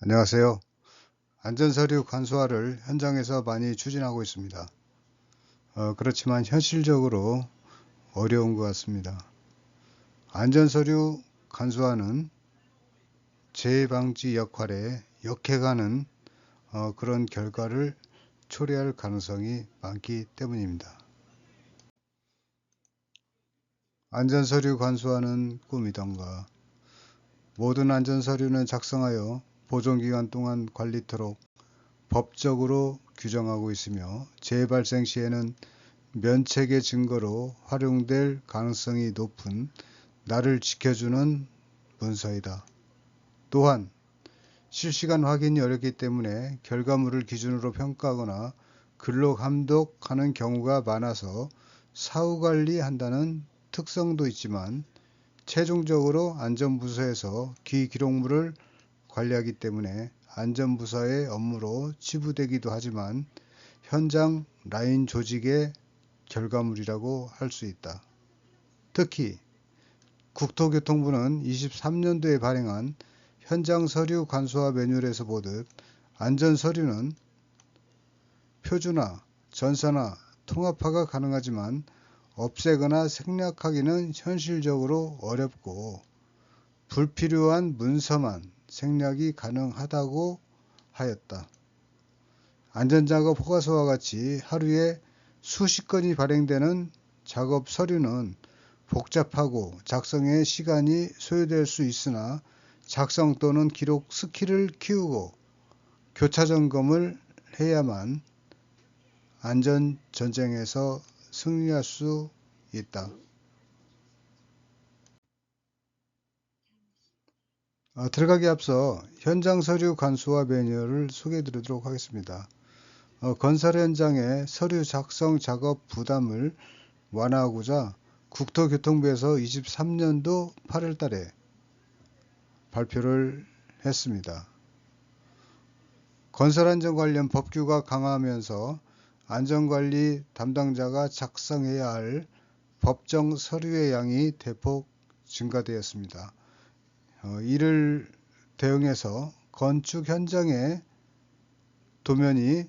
안녕하세요. 안전서류 간소화를 현장에서 많이 추진하고 있습니다. 그렇지만 현실적으로 어려운 것 같습니다. 안전서류 간소화는 재해 방지 역할에 역해가는 그런 결과를 초래할 가능성이 많기 때문입니다. 안전서류 간소화는 꿈이던가 모든 안전서류는 작성하여 보존기간 동안 관리토록 법적으로 규정하고 있으며 재해 발생 시에는 면책의 증거로 활용될 가능성이 높은 나를 지켜주는 문서이다. 또한 실시간 확인이 어렵기 때문에 결과물을 기준으로 평가하거나 근로 감독하는 경우가 많아서 사후관리한다는 특성도 있지만 최종적으로 안전부서에서 기록물을 관리하기 때문에 안전부서의 업무로 치부되기도 하지만 현장 라인 조직의 결과물이라고 할 수 있다. 특히 국토교통부는 23년도에 발행한 현장 서류 간소화 매뉴얼에서 보듯 안전 서류는 표준화, 전산화, 통합화가 가능하지만 없애거나 생략하기는 현실적으로 어렵고 불필요한 문서만 생략이 가능하다고 하였다. 안전작업 허가서와 같이 하루에 수십 건이 발행되는 작업 서류는 복잡하고 작성에 시간이 소요될 수 있으나 작성 또는 기록 스킬을 키우고 교차 점검을 해야만 안전 전쟁에서 승리할 수 있다. 들어가기 앞서 현장 서류 간소화 매뉴얼을 소개해 드리도록 하겠습니다. 건설 현장의 서류 작성 작업 부담을 완화하고자 국토교통부에서 23년도 8월 달에 발표를 했습니다. 건설안전 관련 법규가 강화하면서 안전관리 담당자가 작성해야 할 법정 서류의 양이 대폭 증가되었습니다. 이를 대응해서 건축 현장의 도면이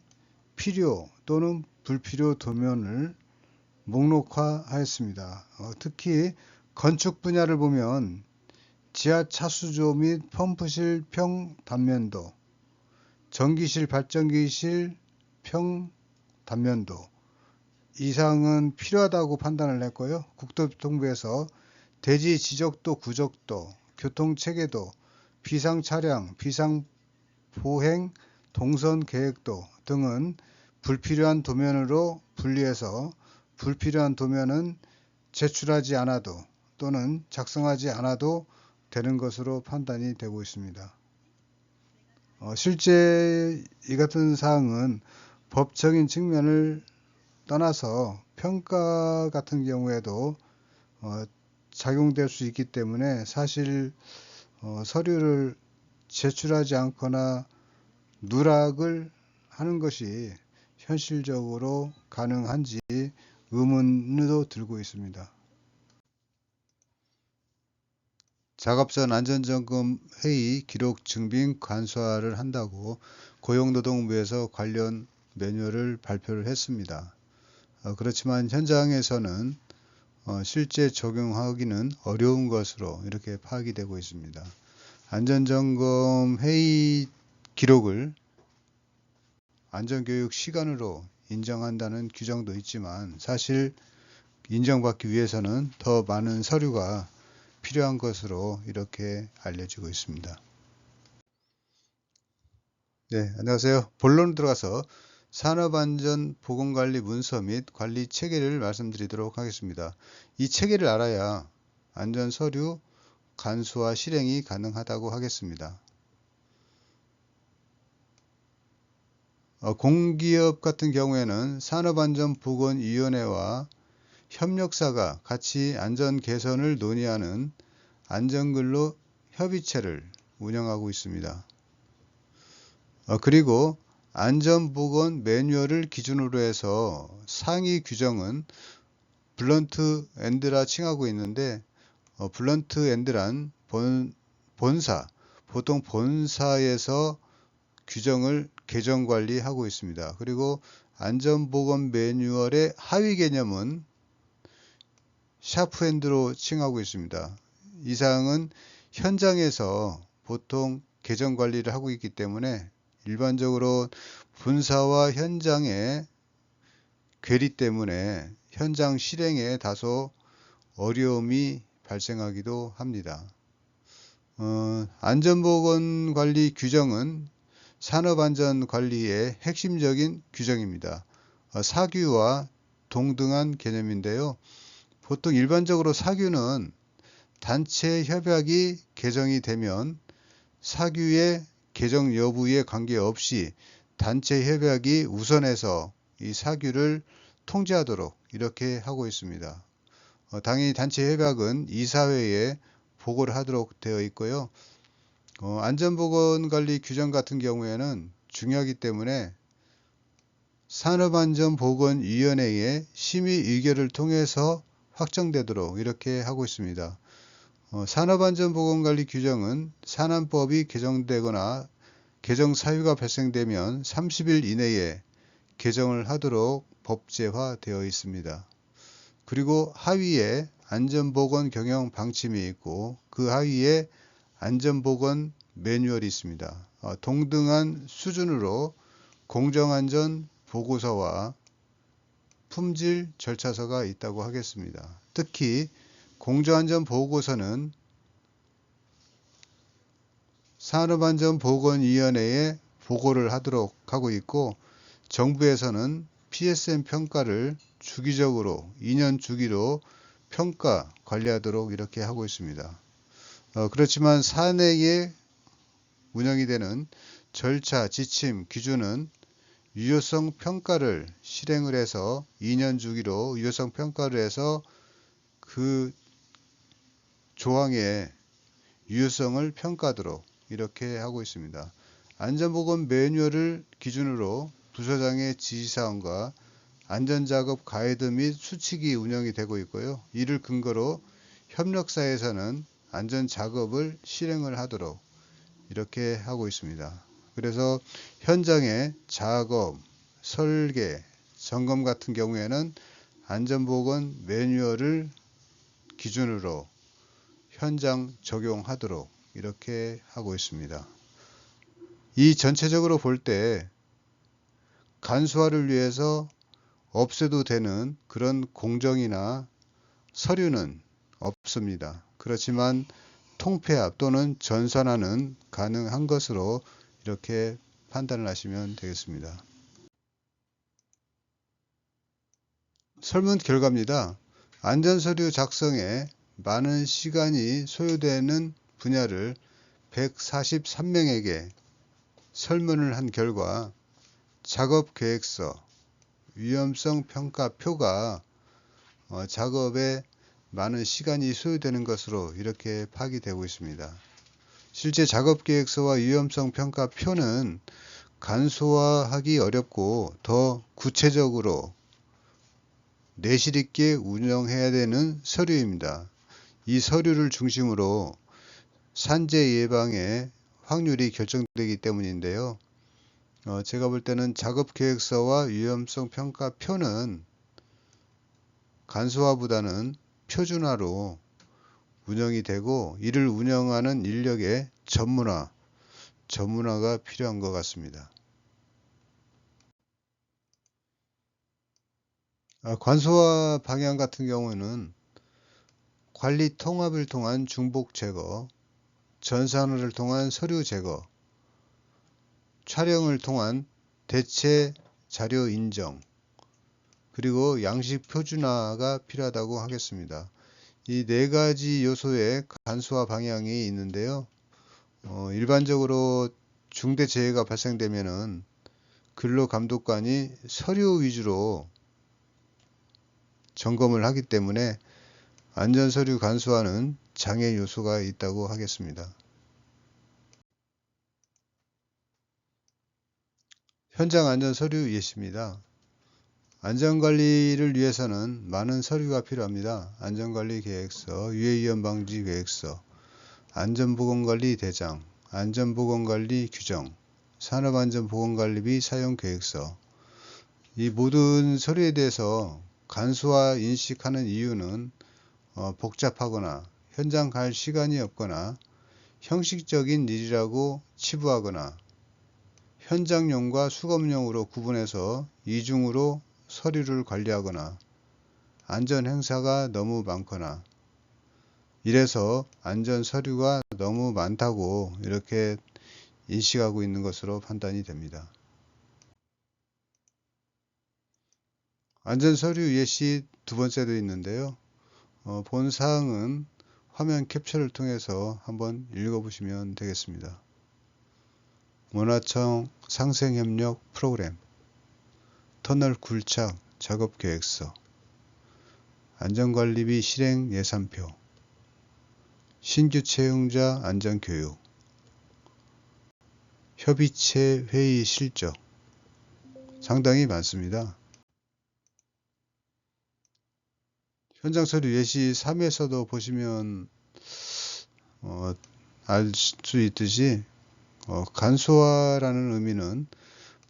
필요 또는 불필요 도면을 목록화하였습니다. 특히 건축 분야를 보면 지하 차수조 및 펌프실 평 단면도, 전기실 발전기실 평 단면도 이상은 필요하다고 판단을 했고요. 국토교통부에서 대지 지적도 구적도, 교통체계도, 비상차량, 비상보행, 동선 계획도 등은 불필요한 도면으로 분리해서 불필요한 도면은 제출하지 않아도 또는 작성하지 않아도 되는 것으로 판단이 되고 있습니다. 실제 이 같은 사항은 법적인 측면을 떠나서 평가 같은 경우에도 작용될 수 있기 때문에 사실 서류를 제출하지 않거나 누락을 하는 것이 현실적으로 가능한지 의문도 들고 있습니다. 작업전 안전점검 회의 기록 증빙 간소화를 한다고 고용노동부에서 관련 매뉴얼을 발표를 했습니다. 그렇지만 현장에서는 실제 적용하기는 어려운 것으로 이렇게 파악이 되고 있습니다. 안전점검 회의 기록을 안전교육 시간으로 인정한다는 규정도 있지만 사실 인정받기 위해서는 더 많은 서류가 필요한 것으로 이렇게 알려지고 있습니다. 네, 안녕하세요. 본론 들어가서 산업안전보건관리 문서 및 관리 체계를 말씀드리도록 하겠습니다. 이 체계를 알아야 안전서류 간소화 실행이 가능하다고 하겠습니다. 공기업 같은 경우에는 산업안전보건위원회와 협력사가 같이 안전 개선을 논의하는 안전근로 협의체를 운영하고 있습니다. 그리고 안전보건 매뉴얼을 기준으로 해서 상위 규정은 블런트 엔드라 칭하고 있는데 블런트 엔드란 본사 보통 본사에서 규정을 개정 관리하고 있습니다. 그리고 안전보건 매뉴얼의 하위 개념은 샤프핸드로 칭하고 있습니다. 이 사항은 현장에서 보통 개정 관리를 하고 있기 때문에 일반적으로 분사와 현장의 괴리 때문에 현장 실행에 다소 어려움이 발생하기도 합니다. 안전보건관리 규정은 산업안전관리의 핵심적인 규정입니다. 사규와 동등한 개념인데요. 보통 일반적으로 사규는 단체 협약이 개정이 되면 사규의 개정 여부에 관계없이 단체 협약이 우선해서 이 사규를 통제하도록 이렇게 하고 있습니다. 당연히 단체 협약은 이사회에 보고를 하도록 되어 있고요. 안전보건관리 규정 같은 경우에는 중요하기 때문에 산업안전보건위원회의 심의 의결을 통해서 확정되도록 이렇게 하고 있습니다. 산업안전보건관리 규정은 산안법이 개정되거나 개정 사유가 발생되면 30일 이내에 개정을 하도록 법제화되어 있습니다. 그리고 하위에 안전보건 경영 방침이 있고 그 하위에 안전보건 매뉴얼이 있습니다. 동등한 수준으로 공정안전 보고서와 품질 절차서가 있다고 하겠습니다. 특히 공정안전 보고서는 산업안전보건위원회에 보고를 하도록 하고 있고 정부에서는 PSM 평가를 주기적으로 2년 주기로 평가 관리하도록 이렇게 하고 있습니다. 그렇지만 사내에 운영이 되는 절차, 지침, 기준은 유효성 평가를 실행을 해서 2년 주기로 유효성 평가를 해서 그 조항의 유효성을 평가하도록 이렇게 하고 있습니다. 안전보건 매뉴얼을 기준으로 부서장의 지시사항과 안전작업 가이드 및 수칙이 운영이 되고 있고요. 이를 근거로 협력사에서는 안전작업을 실행을 하도록 이렇게 하고 있습니다. 그래서 현장의 작업, 설계, 점검 같은 경우에는 안전보건 매뉴얼을 기준으로 현장 적용하도록 이렇게 하고 있습니다. 이 전체적으로 볼 때 간소화를 위해서 없애도 되는 그런 공정이나 서류는 없습니다. 그렇지만 통폐합 또는 전산화는 가능한 것으로 이렇게 판단을 하시면 되겠습니다. 설문 결과입니다. 안전서류 작성에 많은 시간이 소요되는 분야를 143명에게 설문을 한 결과 작업계획서, 위험성 평가표가 작업에 많은 시간이 소요되는 것으로 이렇게 파악되고 있습니다. 실제 작업계획서와 위험성 평가표는 간소화하기 어렵고 더 구체적으로 내실 있게 운영해야 되는 서류입니다. 이 서류를 중심으로 산재 예방의 확률이 결정되기 때문인데요. 제가 볼 때는 작업계획서와 위험성 평가표는 간소화보다는 표준화로 운영이 되고 이를 운영하는 인력의 전문화가 필요한 것 같습니다. 간소화 방향 같은 경우는 관리 통합을 통한 중복 제거, 전산화를 통한 서류 제거, 촬영을 통한 대체 자료 인정, 그리고 양식 표준화가 필요하다고 하겠습니다. 이 네 가지 요소의 간소화 방향이 있는데요. 일반적으로 중대재해가 발생되면은 근로감독관이 서류 위주로 점검을 하기 때문에 안전서류 간소화는 장애 요소가 있다고 하겠습니다. 현장 안전서류 예시입니다. 안전관리를 위해서는 많은 서류가 필요합니다. 안전관리 계획서, 유해위험 방지 계획서, 안전보건관리 대장, 안전보건관리 규정, 산업안전보건관리비 사용계획서. 이 모든 서류에 대해서 간소화 인식하는 이유는 복잡하거나 현장 갈 시간이 없거나 형식적인 일이라고 치부하거나 현장용과 수검용으로 구분해서 이중으로 서류를 관리하거나 안전행사가 너무 많거나 이래서 안전서류가 너무 많다고 이렇게 인식하고 있는 것으로 판단이 됩니다. 안전서류 예시 두 번째도 있는데요. 본 사항은 화면 캡처를 통해서 한번 읽어보시면 되겠습니다. 원화청 상생협력 프로그램, 터널 굴착 작업계획서, 안전관리비 실행 예산표, 신규 채용자 안전교육, 협의체 회의 실적. 상당히 많습니다. 현장 서류 예시 3에서도 보시면 알 수 있듯이 간소화라는 의미는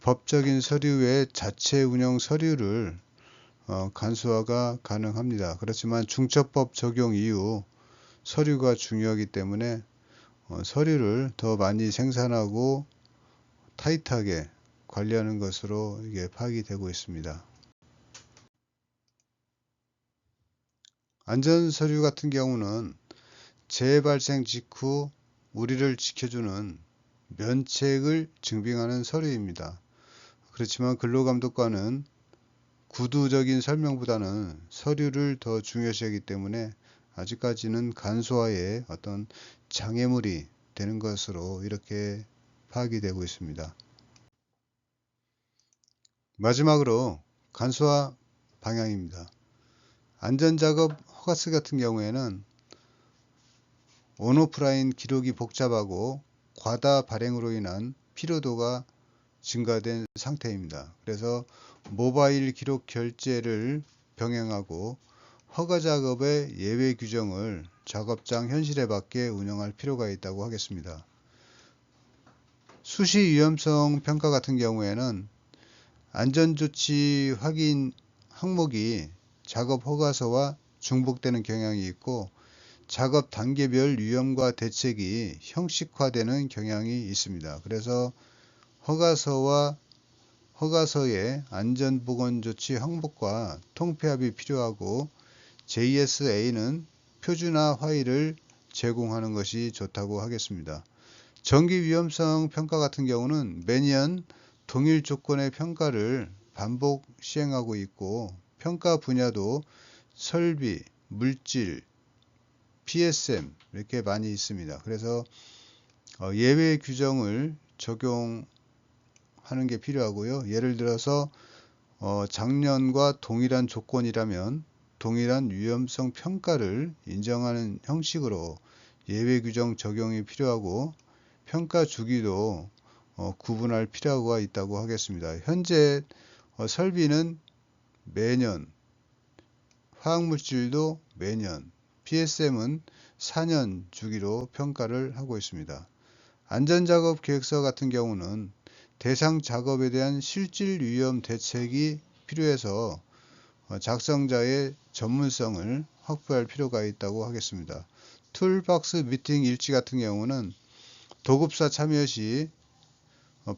법적인 서류 외 자체 운영 서류를 간소화가 가능합니다. 그렇지만 중첩법 적용 이후 서류가 중요하기 때문에 서류를 더 많이 생산하고 타이트하게 관리하는 것으로 이게 파악이 되고 있습니다. 안전서류 같은 경우는 재해 발생 직후 우리를 지켜주는 면책을 증빙하는 서류입니다. 그렇지만 근로감독관은 구두적인 설명보다는 서류를 더 중요시하기 때문에 아직까지는 간소화에 어떤 장애물이 되는 것으로 이렇게 파악이 되고 있습니다. 마지막으로 간소화 방향입니다. 안전작업 허가서 같은 경우에는 온오프라인 기록이 복잡하고 과다 발행으로 인한 피로도가 증가된 상태입니다. 그래서 모바일 기록 결제를 병행하고 허가 작업의 예외 규정을 작업장 현실에 맞게 운영할 필요가 있다고 하겠습니다. 수시 위험성 평가 같은 경우에는 안전조치 확인 항목이 작업 허가서와 중복되는 경향이 있고 작업 단계별 위험과 대책이 형식화되는 경향이 있습니다. 그래서 허가서의 안전보건조치 항목과 통폐합이 필요하고 JSA는 표준화 파일을 제공하는 것이 좋다고 하겠습니다. 정기 위험성 평가 같은 경우는 매년 동일 조건의 평가를 반복 시행하고 있고 평가 분야도 설비, 물질, PSM 이렇게 많이 있습니다. 그래서 예외 규정을 적용하는 게 필요하고요. 예를 들어서 작년과 동일한 조건이라면 동일한 위험성 평가를 인정하는 형식으로 예외 규정 적용이 필요하고 평가 주기도 구분할 필요가 있다고 하겠습니다. 현재 설비는 매년, 화학물질도 매년, PSM은 4년 주기로 평가를 하고 있습니다. 안전작업 계획서 같은 경우는 대상 작업에 대한 실질 위험 대책이 필요해서 작성자의 전문성을 확보할 필요가 있다고 하겠습니다. 툴박스 미팅 일지 같은 경우는 도급사 참여 시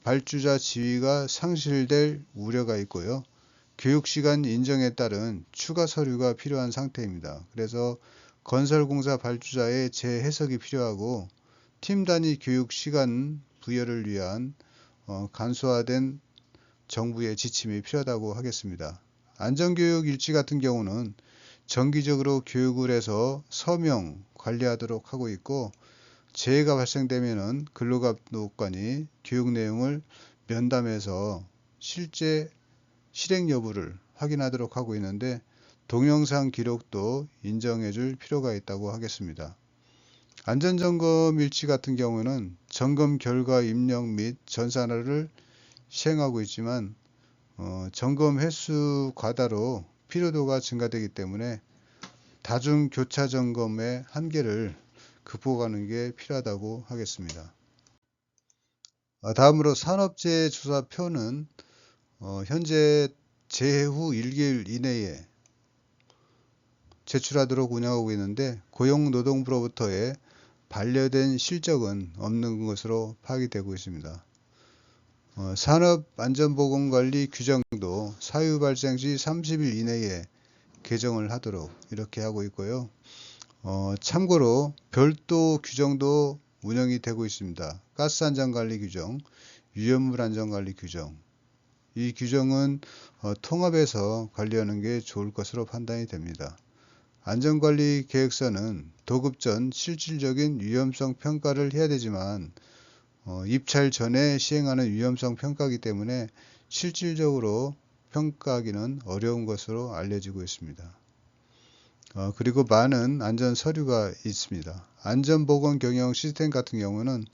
발주자 지위가 상실될 우려가 있고요. 교육시간 인정에 따른 추가 서류가 필요한 상태입니다. 그래서 건설공사 발주자의 재해석이 필요하고 팀 단위 교육 시간 부여를 위한 간소화된 정부의 지침이 필요하다고 하겠습니다. 안전교육 일지 같은 경우는 정기적으로 교육을 해서 서명 관리하도록 하고 있고 재해가 발생되면 근로감독관이 교육 내용을 면담해서 실제 실행 여부를 확인하도록 하고 있는데 동영상 기록도 인정해 줄 필요가 있다고 하겠습니다. 안전점검 일지 같은 경우는 점검 결과 입력 및 전산화를 시행하고 있지만 점검 횟수 과다로 피로도가 증가되기 때문에 다중 교차 점검의 한계를 극복하는 게 필요하다고 하겠습니다. 다음으로 산업재해 조사표는 현재 재해 후 1개월 이내에 제출하도록 운영하고 있는데 고용노동부로부터의 반려된 실적은 없는 것으로 파악이 되고 있습니다. 산업안전보건관리 규정도 사유 발생 시 30일 이내에 개정을 하도록 이렇게 하고 있고요. 참고로 별도 규정도 운영이 되고 있습니다. 가스안전관리 규정, 위험물 안전관리 규정. 이 규정은 통합해서 관리하는 게 좋을 것으로 판단이 됩니다. 안전관리 계획서는 도급 전 실질적인 위험성 평가를 해야 되지만 입찰 전에 시행하는 위험성 평가이기 때문에 실질적으로 평가하기는 어려운 것으로 알려지고 있습니다. 그리고 많은 안전 서류가 있습니다. 안전보건 경영 시스템 같은 경우는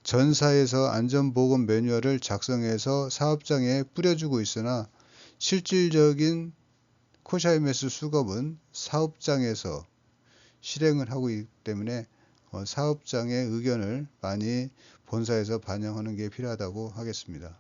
전사에서 안전보건 매뉴얼을 작성해서 사업장에 뿌려주고 있으나 실질적인 코샤이메스 수급은 사업장에서 실행을 하고 있기 때문에 사업장의 의견을 많이 본사에서 반영하는 게 필요하다고 하겠습니다.